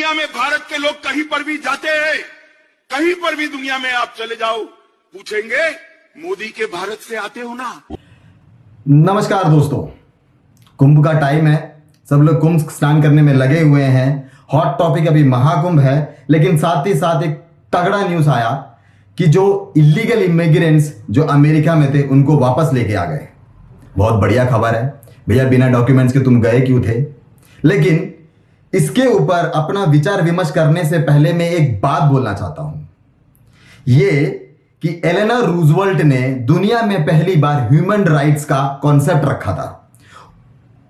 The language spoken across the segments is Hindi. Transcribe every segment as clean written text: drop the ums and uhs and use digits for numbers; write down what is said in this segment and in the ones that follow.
दुनिया में भारत के लोग कहीं पर भी जाते हैं, कहीं पर भी दुनिया में आप चले जाओ, पूछेंगे मोदी के भारत से आते हो ना। नमस्कार दोस्तों, कुंभ का टाइम है, सब लोग कुंभ स्नान करने में लगे हुए हैं। हॉट टॉपिक अभी महाकुंभ है, लेकिन साथ ही साथ एक तगड़ा न्यूज आया कि जो इलीगल इमिग्रेंट्स जो अमेरिका में थे उनको वापस लेके आ गए। बहुत बढ़िया खबर है भैया, बिना डॉक्यूमेंट्स के तुम गए क्यों थे। लेकिन इसके ऊपर अपना विचार विमर्श करने से पहले मैं एक बात बोलना चाहता हूं, ये कि एलेनोर रूजवेल्ट ने दुनिया में पहली बार ह्यूमन राइट्स का कॉन्सेप्ट रखा था।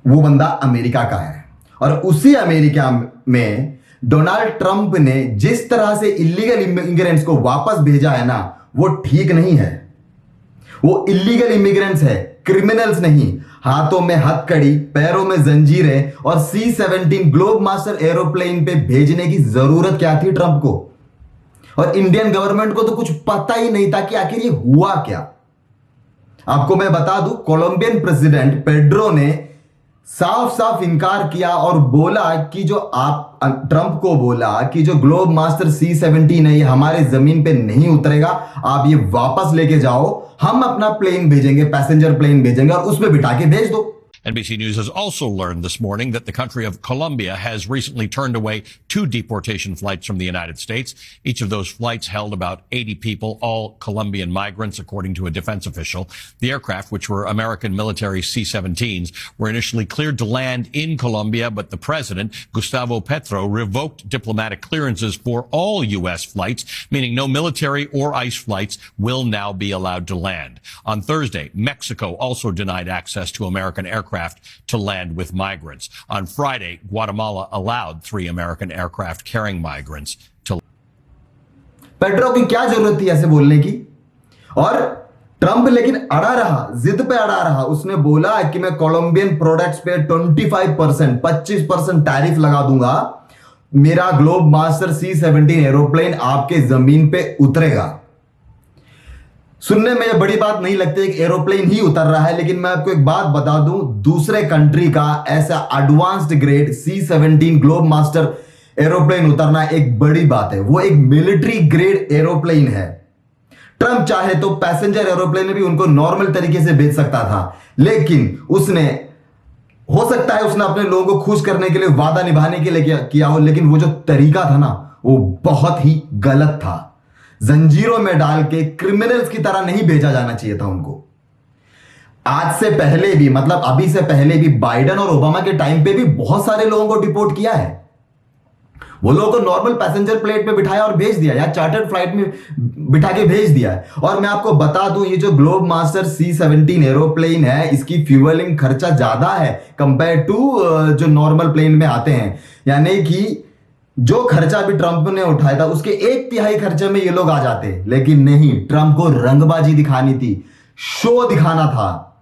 वो बंदा अमेरिका का है और उसी अमेरिका में डोनाल्ड ट्रंप ने जिस तरह से इलीगल इमिग्रेंट्स को वापस भेजा है ना, वो ठीक नहीं है। वो इलीगल इमिग्रेंट्स है, क्रिमिनल्स नहीं। हाथों में हथकड़ी, पैरों में जंजीरें और C-17 ग्लोब मास्टर एरोप्लेन पे भेजने की जरूरत क्या थी ट्रंप को। और इंडियन गवर्नमेंट को तो कुछ पता ही नहीं था कि आखिर ये हुआ क्या। आपको मैं बता दूं, कोलंबियन प्रेसिडेंट पेड्रो ने साफ साफ इनकार किया और बोला कि ट्रंप को बोला कि जो ग्लोब मास्टर C-17 है ये हमारे जमीन पे नहीं उतरेगा, आप ये वापस लेके जाओ, हम अपना प्लेन भेजेंगे, पैसेंजर प्लेन भेजेंगे और उसमें बिठा के भेज दो। NBC News has also learned this morning that the country of Colombia has recently turned away 2 deportation flights from the United States. Each of those flights held about 80 people, all Colombian migrants, according to a defense official. The aircraft, which were American military C-17s, were initially cleared to land in Colombia, but the president, Gustavo Petro, revoked diplomatic clearances for all U.S. flights, meaning no military or ICE flights will now be allowed to land. On Thursday, Mexico also denied access to American aircraft to land with migrants. On Friday, Guatemala allowed 3 American aircraft carrying migrants to. Petro की क्या जरूरत थी ऐसे बोलने की। और ट्रंप लेकिन अड़ा रहा, जिद पे अड़ा रहा। उसने बोला कि मैं कोलंबियन प्रोडक्ट्स पे 25% टैरिफ लगा दूंगा, मेरा ग्लोब मास्टर C-17 एरोप्लेन आपके जमीन पे उतरेगा। सुनने में यह बड़ी बात नहीं लगती, एक एरोप्लेन ही उतर रहा है, लेकिन मैं आपको एक बात बता दूं, दूसरे कंट्री का ऐसा advanced grade C-17 globe master aeroplane उतरना एक बड़ी बात है। वो एक मिलिट्री ग्रेड एरोप्लेन है। ट्रंप चाहे तो पैसेंजर एरोप्लेन में भी उनको नॉर्मल तरीके से भेज सकता था, लेकिन उसने, हो सकता है उसने अपने लोगों को खुश करने के लिए, वादा निभाने के लिए किया हो, लेकिन वो जो तरीका था ना, वो बहुत ही गलत था। जंजीरों में डाल के क्रिमिनल्स की तरह नहीं भेजा जाना चाहिए था उनको। आज से पहले भी, मतलब अभी से पहले भी, बाइडेन और ओबामा के टाइम पे भी बहुत सारे लोगों को डिपोर्ट किया है। वो लोगों को नॉर्मल पैसेंजर प्लेट पे बिठाया और भेज दिया, या चार्टर्ड फ्लाइट में बिठा के भेज दिया है। और मैं आपको बता दूं, ये जो ग्लोब मास्टर C-17 एरोप्लेन है, इसकी फ्यूअलिंग खर्चा ज्यादा है कंपेयर टू जो नॉर्मल प्लेन में आते हैं। यानी कि जो खर्चा भी ट्रंप ने उठाया था उसके 1/3 खर्चे में ये लोग आ जाते, लेकिन नहीं, ट्रंप को रंगबाजी दिखानी थी, शो दिखाना था।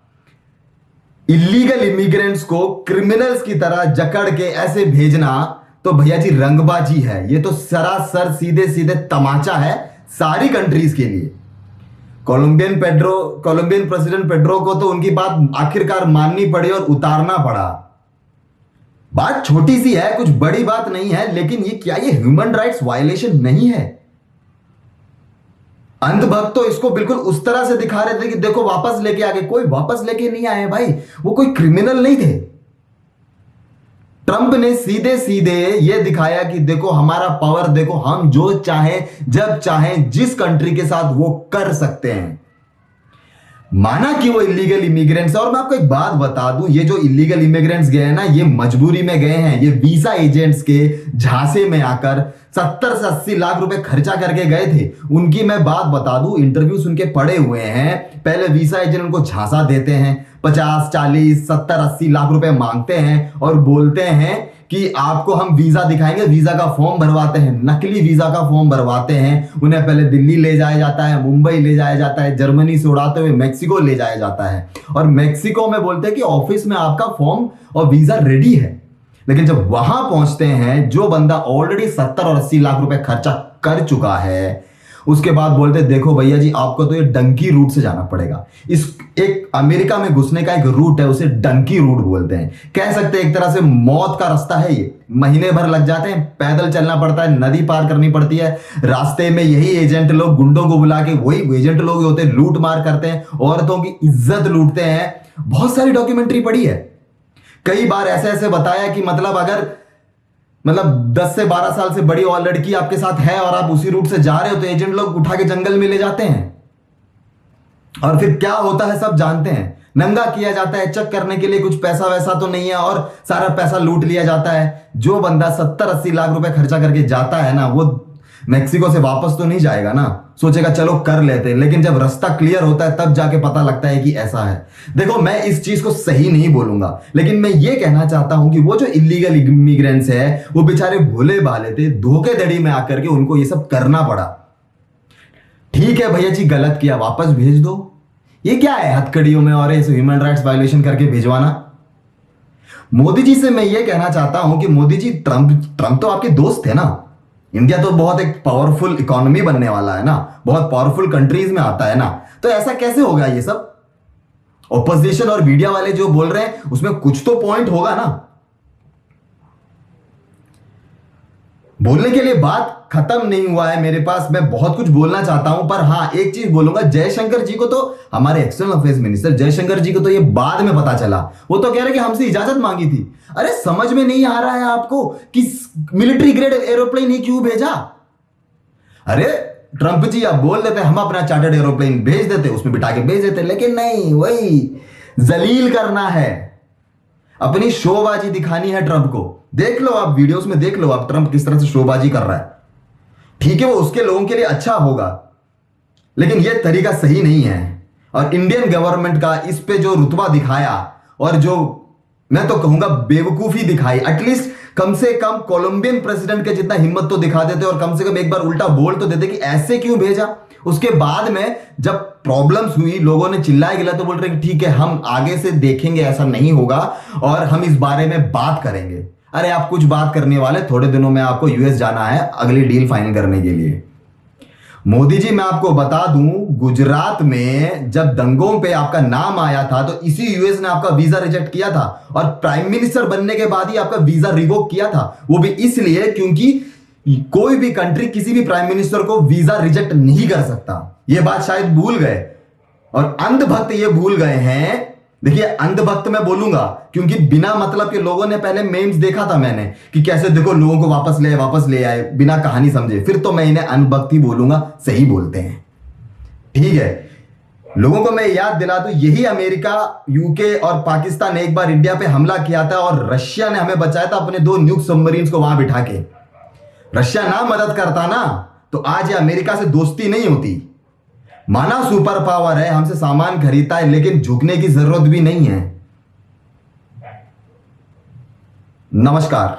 इलीगल इमिग्रेंट्स को क्रिमिनल्स की तरह जकड़ के ऐसे भेजना तो भैया जी रंगबाजी है। ये तो सरासर सीधे सीधे तमाचा है सारी कंट्रीज के लिए। कोलंबियन प्रेसिडेंट पेड्रो को तो उनकी बात आखिरकार माननी पड़ी और उतारना पड़ा। बात छोटी सी है, कुछ बड़ी बात नहीं है, लेकिन ये ह्यूमन राइट्स वायलेशन नहीं है। अंधभक्त तो इसको बिल्कुल उस तरह से दिखा रहे थे कि देखो वापस लेके आ गए। कोई वापस लेके नहीं आए भाई, वो कोई क्रिमिनल नहीं थे। ट्रंप ने सीधे सीधे ये दिखाया कि देखो हमारा पावर, देखो हम जो चाहें, जब चाहें, जिस कंट्री के साथ वो कर सकते हैं। माना कि वो इलीगल इमिग्रेंट्स है। और मैं आपको एक बात बता दूं, ये जो इलीगल इमिग्रेंट्स गए हैं ना, ये मजबूरी में गए हैं। ये वीजा एजेंट्स के झांसे में आकर 70 से 80 लाख रुपए खर्चा करके गए थे। उनकी मैं बात बता दूं, इंटरव्यूज उनके पड़े हुए हैं। पहले वीजा एजेंट उनको झांसा देते हैं, 50, 40, 70, 80 लाख रुपए मांगते हैं और बोलते हैं कि आपको हम वीजा दिखाएंगे। वीजा का फॉर्म भरवाते हैं, नकली वीजा का फॉर्म भरवाते हैं। उन्हें पहले दिल्ली ले जाया जाता है, मुंबई ले जाया जाता है, जर्मनी से उड़ाते हुए मैक्सिको ले जाया जाता है। और मैक्सिको में बोलते हैं कि ऑफिस में आपका फॉर्म और वीजा रेडी है। लेकिन जब वहां पहुंचते हैं, जो बंदा ऑलरेडी 70 और 80 लाख रुपए खर्चा कर चुका है, उसके बाद बोलते देखो भैया जी आपको तो ये डंकी रूट से जाना पड़ेगा। इस एक अमेरिका में घुसने का एक रूट है, उसे डंकी रूट बोलते हैं। कह सकते हैं एक तरह से मौत का रास्ता है ये। महीने भर लग जाते हैं, पैदल चलना पड़ता है, नदी पार करनी पड़ती है, रास्ते में यही एजेंट लोग गुंडों को बुला के, वही एजेंट लोग होते हैं, लूट मार करते हैं, औरतों की इज्जत लूटते हैं। बहुत सारी डॉक्यूमेंट्री पड़ी है। कई बार ऐसे ऐसे बताया कि मतलब अगर 10 से 12 साल से बड़ी और लड़की आपके साथ है और आप उसी रूट से जा रहे हो तो एजेंट लोग उठा के जंगल में ले जाते हैं और फिर क्या होता है सब जानते हैं। नंगा किया जाता है, चेक करने के लिए कुछ पैसा वैसा तो नहीं है और सारा पैसा लूट लिया जाता है। जो बंदा 70-80 लाख रुपए खर्चा करके जाता है ना, वो मैक्सिको से वापस तो नहीं जाएगा ना, सोचेगा चलो कर लेते हैं, लेकिन जब रास्ता क्लियर होता है तब जाके पता लगता है कि ऐसा है। देखो मैं इस चीज को सही नहीं बोलूंगा, लेकिन मैं ये कहना चाहता हूं कि वो जो इलीगल इमिग्रेंट्स है वो बेचारे भोले भाले थे, धोखेधड़ी में आकर के उनको ये सब करना पड़ा। ठीक है भैया जी गलत किया, वापस भेज दो। ये क्या है हथकड़ियों में और ऐसे ह्यूमन राइट्स वायलेशन करके भिजवाना। मोदी जी से मैं ये कहना चाहता हूं कि मोदी जी ट्रंप तो आपके दोस्त थे ना। इंडिया तो बहुत एक पावरफुल इकोनॉमी बनने वाला है ना, बहुत पावरफुल कंट्रीज में आता है ना, तो ऐसा कैसे होगा ये सब। ऑपोजिशन और मीडिया वाले जो बोल रहे हैं उसमें कुछ तो पॉइंट होगा ना। बोलने के लिए बात खत्म नहीं हुआ है मेरे पास, मैं बहुत कुछ बोलना चाहता हूं, पर हां एक चीज बोलूंगा, जयशंकर जी को तो, हमारे एक्सटर्नल अफेयर्स मिनिस्टर जयशंकर जी को तो ये बाद में पता चला। वो तो कह रहे कि हमसे इजाजत मांगी थी। अरे समझ में नहीं आ रहा है आपको कि मिलिट्री ग्रेड एरोप्लेन ही क्यों भेजा। अरे ट्रंप जी आप बोल देते हम अपना चार्टर्ड एरोप्लेन भेज देते, उसमें बिठा के भेज देते, लेकिन नहीं, वही जलील करना है, अपनी शोबाजी दिखानी है ट्रंप को। देख लो आप वीडियोस में, देख लो आप ट्रंप किस तरह से शोबाजी कर रहा है। ठीक है वो उसके लोगों के लिए अच्छा होगा, लेकिन यह तरीका सही नहीं है। और इंडियन गवर्नमेंट का इस पे जो रुतबा दिखाया और जो मैं तो कहूंगा बेवकूफी दिखाई, एटलीस्ट कम से कम कोलंबियन प्रेसिडेंट के जितना हिम्मत तो दिखा देते और कम से कम एक बार उल्टा बोल तो देते कि ऐसे क्यों भेजा। उसके बाद में जब प्रॉब्लम्स हुई, लोगों ने चिल्लाए गिला तो बोल रहे कि ठीक है हम आगे से देखेंगे, ऐसा नहीं होगा और हम इस बारे में बात करेंगे। अरे आप कुछ बात करने वाले, थोड़े दिनों में आपको यूएस जाना है अगली डील फाइनल करने के लिए। मोदी जी मैं आपको बता दूं, गुजरात में जब दंगों पे आपका नाम आया था तो इसी यूएस ने आपका वीजा रिजेक्ट किया था और प्राइम मिनिस्टर बनने के बाद ही आपका वीजा रिवोक किया था। वो भी इसलिए क्योंकि कोई भी कंट्री किसी भी प्राइम मिनिस्टर को वीजा रिजेक्ट नहीं कर सकता। ये बात शायद भूल गए और अंधभक्त ये भूल गए हैं। देखिए अंधभक्त मैं बोलूंगा क्योंकि बिना मतलब के लोगों ने पहले मेम्स देखा था मैंने कि कैसे देखो लोगों को वापस ले आए बिना कहानी समझे, फिर तो मैं इन्हें अंधभक्त ही बोलूंगा, सही बोलते हैं। ठीक है, लोगों को मैं याद दिला दूं, यही अमेरिका, यूके और पाकिस्तान ने एक बार इंडिया पे हमला किया था और रशिया ने हमें बचाया था अपने 2 न्यूक सबमरीन्स को वहां बिठा के। रशिया ना मदद करता ना तो आज ये अमेरिका से दोस्ती नहीं होती। माना सुपर पावर है, हमसे सामान खरीदता है, लेकिन झुकने की जरूरत भी नहीं है। नमस्कार।